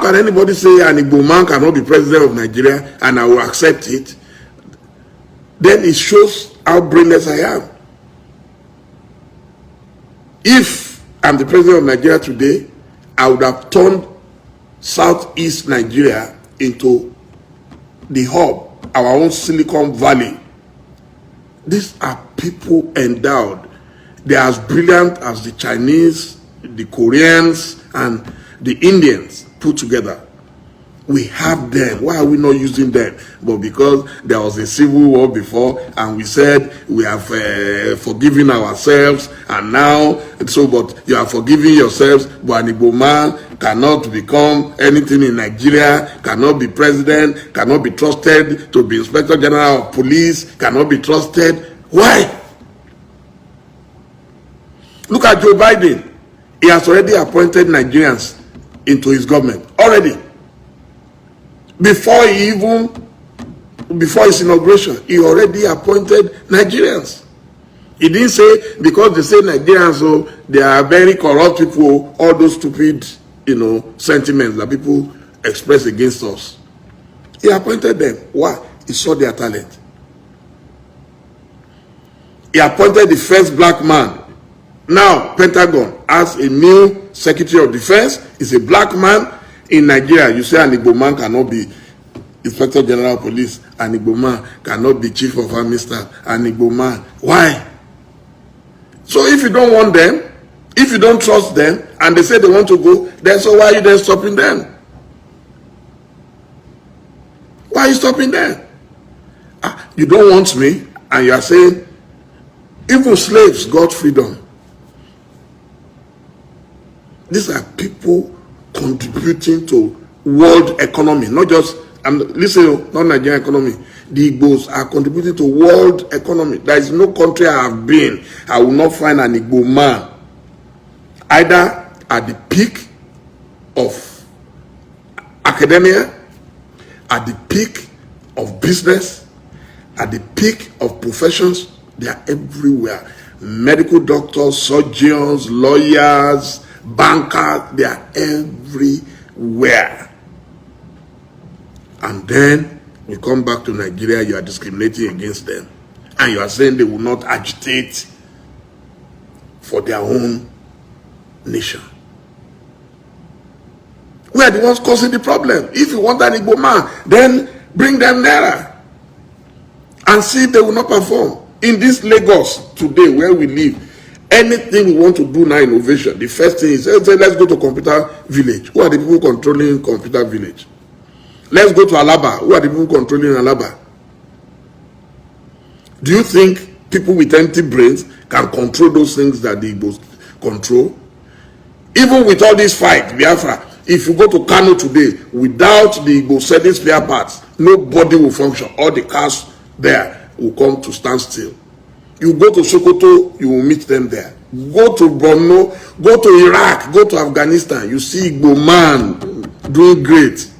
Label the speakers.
Speaker 1: can anybody say an Igbo man cannot be president of Nigeria and I will accept it? Then it shows how brainless I am. If I'm the president of Nigeria today, I would have turned Southeast Nigeria into the hub, our own Silicon Valley. These are people endowed. They are as brilliant as the Chinese, the Koreans, and the Indians put together. We have them. Why are we not using them? But because there was a civil war before, and we said we have forgiven ourselves, and now, but you are forgiving yourselves, but an Igbo man cannot become anything in Nigeria, cannot be president, cannot be trusted to be Inspector General of Police, cannot be trusted. Why? Look at Joe Biden. He has already appointed Nigerians into his government. Already. Before his inauguration, he already appointed Nigerians. He didn't say, because they say Nigerians, so they are very corrupt people, all those stupid, sentiments that people express against us. He appointed them. Why? He saw their talent. He appointed the first black man. Now, Pentagon has a new Secretary of Defense. He's a black man. In Nigeria, you say an Igbo man cannot be Inspector General of Police, an Igbo man cannot be Chief of Army Staff, an Igbo man. Why? So if you don't want them, if you don't trust them, and they say they want to go, then so why are you then stopping them? Why are you stopping them? You don't want me, and you are saying, even slaves got freedom. These are people contributing to world economy, not just, listen, not Nigerian economy. The Igbos are contributing to world economy. There is no country I have been, I will not find an Igbo man either at the peak of academia, at the peak of business, at the peak of professions. They are everywhere. Medical doctors, surgeons, lawyers, bankers, they are everywhere. And then you come back to Nigeria, you are discriminating against them. And you are saying they will not agitate for their own nation. We are the ones causing the problem. If you want an Igbo man, then bring them nearer. And see if they will not perform. In this Lagos today, where we live, anything we want to do now, innovation, the first thing is, let's go to Computer Village. Who are the people controlling Computer Village? Let's go to Alaba. Who are the people controlling Alaba? Do you think people with empty brains can control those things that the Igbos control? Even with all this fight, Biafra, if you go to Kano today, without the Igbo selling spare parts, nobody will function. All the cars there will come to stand still. You go to Sokoto, you will meet them there. Go to Borno, go to Iraq, go to Afghanistan, you see Igbo man doing great.